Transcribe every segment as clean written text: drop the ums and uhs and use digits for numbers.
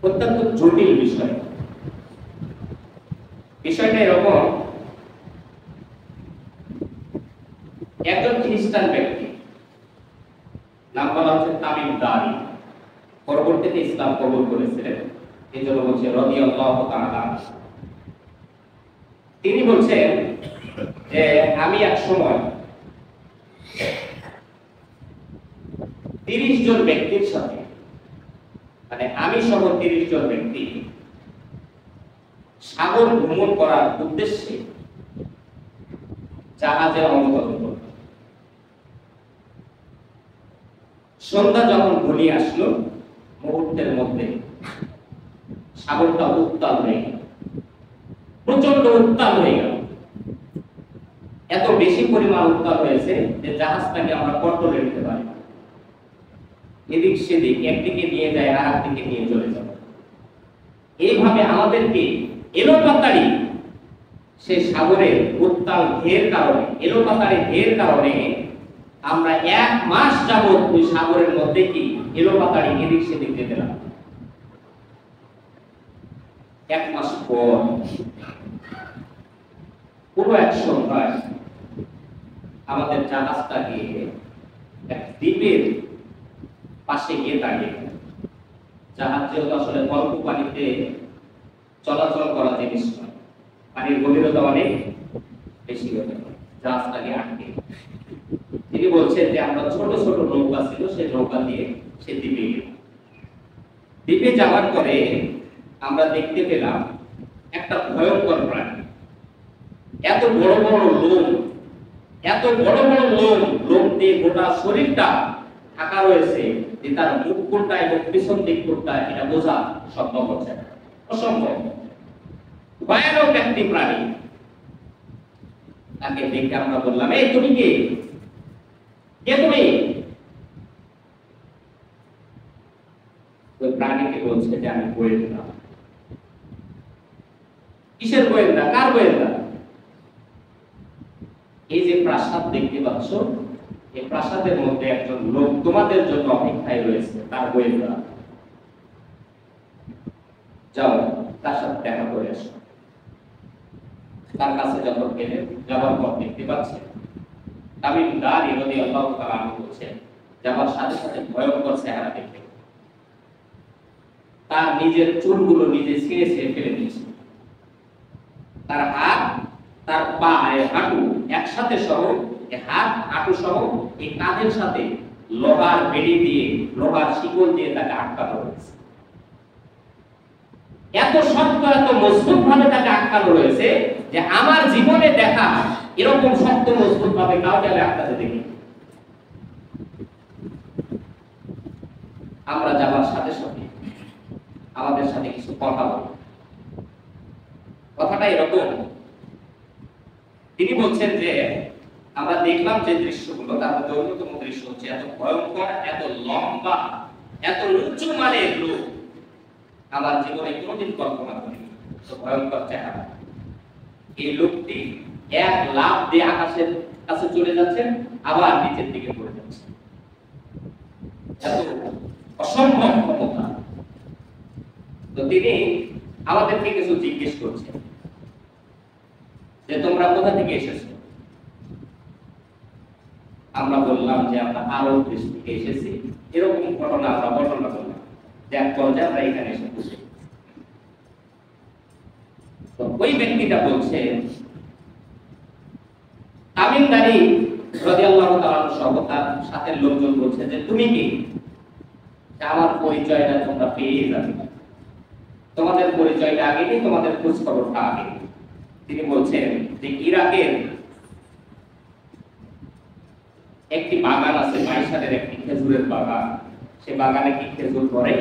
অত্যন্ত জটিল বিষয়। বিষয়টা এরকম, একজন খ্রিস্টান ব্যক্তি, নাম বলা হচ্ছে তামিম দারি, পরবর্তীতে ইসলাম কবুল করেছিলেন, এই জন্য বলছে রাদিয়াল্লাহু তাআলা। তিনি বলছেন যে আমি এক সময় 30 জন ব্যক্তির সাথে, মানে আমি সহ 30 জন ব্যক্তি সাগর ভ্রমণ করার উদ্দেশ্যে জাহাজে অবতরণ করল। সন্ধ্যা যখন ঘনিয়ে আসলো, মুহূর্তের মধ্যে সাগরটা উত্তাল হয়ে গেল, প্রচন্ড উত্তাল হয়ে গেল। এত বেশি পরিমাণ উত্তাল হয়েছে যে জাহাজটাকে আমরা কন্ট্রোলে নিতে পারি না। এদিক সেদিক, একদিকে নিয়ে যায় আর একদিকে নিয়ে চলে যাবে। এইভাবে আমাদেরকে এলোপাতাড়ি সে সাগরের উত্তাল ঢেউর কারণে, এলোপাতাড়ি ঢেউর কারণে আমরা 1 মাস যাবত ওই সাগরের মধ্যে কি এলোপাতাড়ি এদিক সেদিক যেতে লাগলাম। 1 মাস পর পুরো এক সন্ধ্যায় আমাদের জাহাজটা গিয়ে এক দ্বীপের পাশে গিয়ে দাঁড়িয়ে গেল। জাহাজ যেহেতু আসলে অল্প পানিতে চলাচল করা জিনিস নয়, পানির গভীরতা অনেক বেশি হয়ে গেল, জাহাজটাকে আটকে। তিনি বলছেন যে আমরা ছোট ছোট নৌকা ছিল, সেই নৌকা দিয়ে সে দ্বীপে গেলাম। দ্বীপে যাওয়ার পরে আমরা দেখতে পেলাম একটা ভয়ঙ্কর প্রাণী, এত বড় বড় লোম, এত বড় বড় লোম দিয়ে গোটা শরীরটা ঢাকা রয়েছে যে তার মুখ কোনটা এবং পিছন দিক কোনটা এটা বোঝা সম্ভব হচ্ছে না, অসম্ভব। ভয়ানক একটি প্রাণী। তাকে দেখে আমরা বললাম, এই তুমি কে? কে তুমি? ওই প্রাণীকে বলছে যে আমি গোয়েন্দা। কিসের গোয়েন্দা? কার গোয়েন্দা? এই যে প্রাসাদ দেখতে পাচ্ছ, এই প্রাসাদের মধ্যে একজন লোক তোমাদের জন্য অপেক্ষায় রয়েছে, তার গোয়েন্দা। যাও তার সাথে দেখা করে আসো। তার কাছে যখন গেলে, যাওয়ার পর দেখতে পাচ্ছে তামিম দারি রাদিয়াল্লাহু তাআলা আনহু বলছেন, যাওয়ার সাথে সাথে ভয়ঙ্কর চেহারা দেখে তার নিজের চুলগুলো নিজে ছিঁড়ে ছিঁড়ে ফেলে দিয়েছে। তার হাত, তার পা, হাঁটু একসাথে সহ, হাত হাঁটু সহ এই কাঁধের সাথে লোহার বেড়ি দিয়ে, লোহার শিকল দিয়ে তাকে আটকানো হয়েছে। এত শক্ত, এত মজবুত ভাবে তাকে আটকানো রয়েছে যে আমার জীবনে দেখা এরকম শক্ত মজবুত ভাবে কাউকে আটকাতে দেখি। আমরা যাবার সাথে সাথে আমাদের সাথে কিছু কথা বলি। কথাটা এরকম, তিনি বলছেন যে আমরা দেখলাম যে দৃশ্যগুলো, তার মধ্যে অন্যতম দৃশ্য হচ্ছে এত ভয়ঙ্কর, এত লম্বা, এত উঁচু মানের লোক আমার জীবনে কোনোদিন কল্পনা করিনি। তো ভয়ঙ্কর চেহারা। এই লোকটি 1 লাফ দিয়ে আকাশের কাছে চলে যাচ্ছেন, আবার নিচের দিকে পড়ে যাচ্ছে। এত অসম্ভব ক্ষমতা। তো তিনি আমাদেরকে কিছু জিজ্ঞেস করছেন যে তোমরা কোথা থেকে এসেছো? আমরা বললাম যে আমরা আরব দেশ থেকে এসেছি। এরকম ঘটনা আমরা বর্ণনা করলাম যে এক পর্যায়ে আমরা এখানে এসে পৌঁছে। তো ওই ব্যক্তিটা বলছে, তামিম দারি রাদিয়াল্লাহু তাআলা সহ তার সাথে লোকজন বলছে যে তুমি কি? আমার পরিচয়টা তোমরা পেয়ে যাবে, তোমাদের পরিচয়টা আগে নেই, তোমাদের খোঁজ খবরটা আগে। তিনি বলছেন যে ইরাকের একটি বাগান আছে, মাইশারের একটি খেজুরের বাগান, সে বাগানে কি খেজুর ধরে?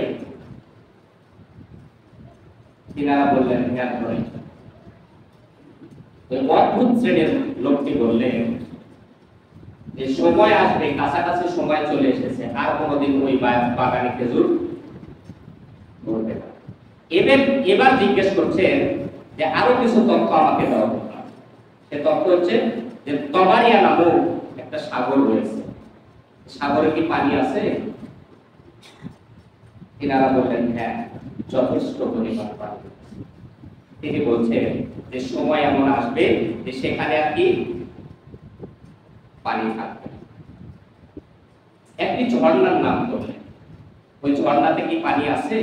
তিনারা বললেন হ্যাঁ ধরে। ওই অদ্ভুত শ্রেণীর লোকটি বললেন যে সময় আসবে, কাছাকাছি সময় চলে এসেছে, আর কোনোদিন ওই বাগানে খেজুর ধরবে না। এবার জিজ্ঞেস করছেন যে আরো কিছু তথ্য আমাকে দাও। সে তথ্য হচ্ছে যে তবারিয়া নামক একটা সাগর রয়েছে, সাগরে কি পানি আছে? তিনারা বললেন হ্যাঁ। যথেষ্ট পরিমাণ পানি। তিনি বলছেন যে সময় এমন আসবে যে সেখানে আর কি পানি থাকবে। একটি ঝর্ণার নাম করলেন, ওই ঝর্ণাতে কি পানি আছে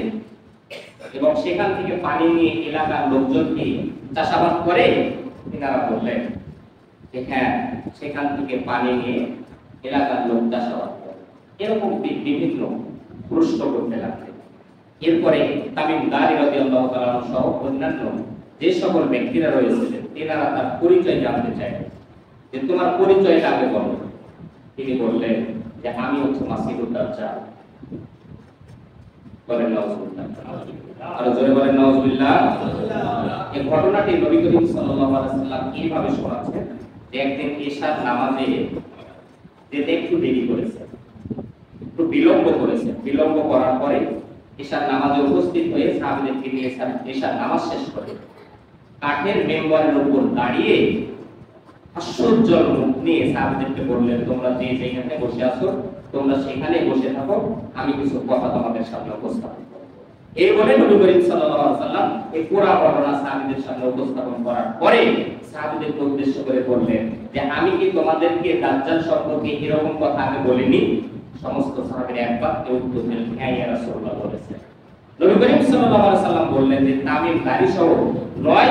এবং সেখান থেকে পানি নিয়ে এলাকার লোকজন কি চাষাবাদ করে? তিনারা বললেন যে হ্যাঁ, সেখান থেকে পানি নিয়ে এলাকার লোক চাষাবাদ করে। এরকম বিভিন্ন প্রশ্ন করতে লাগলেন। এরপরে তামিম দারি রাদিয়াল্লাহু তাআলা সহ অন্যান্য যে সকল ব্যক্তিরা রয়েছিলেন তিনারা তার পরিচয় জানতে চাইলেন যে তোমার পরিচয়টা আগে বলো। তিনি বললেন যে আমি হচ্ছে মাসিহুদ দাজ্জাল। বলেন নাউজুবিল্লাহ, আর জোরে বলেন নাউজুবিল্লাহ। এই ঘটনাটি নবী করিম সাল্লাল্লাহু আলাইহি ওয়াসাল্লাম কিভাবে শোনাচ্ছেন যে একদিন ইশার নামাজে যেতে একটু দেরি করেছে, একটু বিলম্ব করেছে। বিলম্ব করার পরে ইশার নামাজে উপস্থিত হয়ে সাহাবীদেরকে নিয়ে ইশার নামাজ শেষ করে কাঠের মেম্বারের উপর দাঁড়িয়ে আশ্চর্যজনক মুখ নিয়ে সাহাবীদেরকে বললেন, তোমরা যে যেখানে বসে আছো তোমরা সেখানে বসে থাকো, আমি কিছু কথা তোমাদের সামনে উপস্থাপন করব। এই বলে নবী করিম সাল্লাল্লাহু আলাইহি ওয়াসাল্লাম এই পুরো ঘটনা সাহাবীদের সামনে উপস্থাপন করার পরে সাহাবীদেরকে উদ্দেশ্য করে বললেন যে আমি কি তোমাদেরকে দাজ্জাল সম্পর্কে এরকম কথা আগে বলিনি? সমস্ত সাহাবীরা একবার উত্তর দিলেন, হ্যাঁ ইয়া রাসূলুল্লাহ বলেছেন। নবী করিম সাল্লাল্লাহু আলাইহি ওয়াসাল্লাম বললেন যে তামিম দারি সহ 9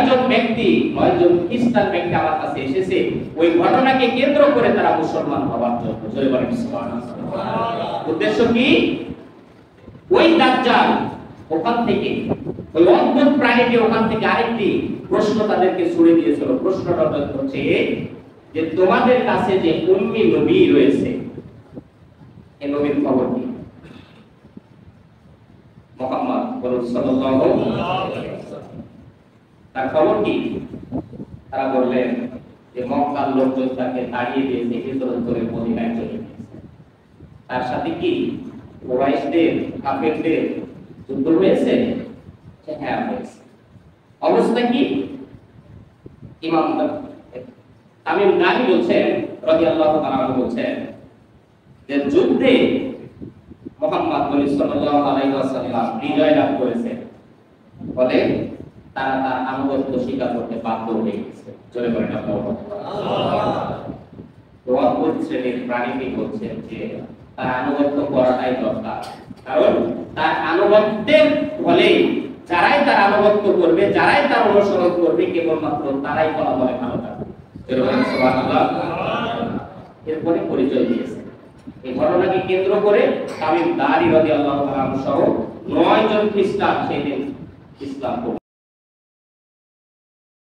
জন খ্রিস্টান ব্যক্তি আমার কাছে এসেছে ওই ঘটনাকে কেন্দ্র করে তারা মুসলমান হওয়ার জন্য। জয় বলেন সুবহানাল্লাহ। উদ্দেশ্য কি? ওই দাজ্জাল ওখান থেকে ওই অদ্ভুত প্রাণীটি ওখান থেকে আরেকটি প্রশ্ন তাদেরকে ছুড়ে দিয়েছিল। প্রশ্নটা হচ্ছে যে তোমাদের কাছে যে উম্মি নবী রয়েছে এই নবীর খবর কি? মুহাম্মদ সাল্লাল্লাহু আলাইহি ওয়াসাল্লাম তার খবর কি? তারা বললেন যে মক্কার লোকজন তাকে তাড়িয়ে দিয়েছে, হিজরত করে মদিনায় চলে গেছে। তার সাথে কি কুরাইশদের কাফেরদের যুদ্ধ হয়েছে? হ্যাঁ হয়েছে। অবস্থা কি? ইমাম তামিম দারি বলছেন রাদিয়াল্লাহু তাআলা বলছেন যে যুদ্ধে মুহাম্মদ সাল্লাল্লাহু আলাইহি ওয়াসাল্লাম বিজয় লাভ করেছেন বলে তারা তার আনুগত্য স্বীকার করতে বাধ্য হয়ে গেছে। চলে বলেন আল্লাহু আকবার। তো অদ্ভুত শ্রেণীর প্রাণীটি বলছেন যে তার আনুগত্য করাটাই দরকার, কারণ তার আনুগত্যের ফলে যারাই তার আনুগত্য করবে, যারাই তার অনুসরণ করবে, কেবলমাত্র তারাই ফলাফলে ভালো থাকবে। চলে বলেন সুবহানাল্লাহ। এরপরে পরিচয় দিয়েছে। এই ঘটনাকে কেন্দ্র করে তামিম দারি রাদিয়াল্লাহু তাআলা সহ 9 জন খ্রিস্টান সেদিন ইসলাম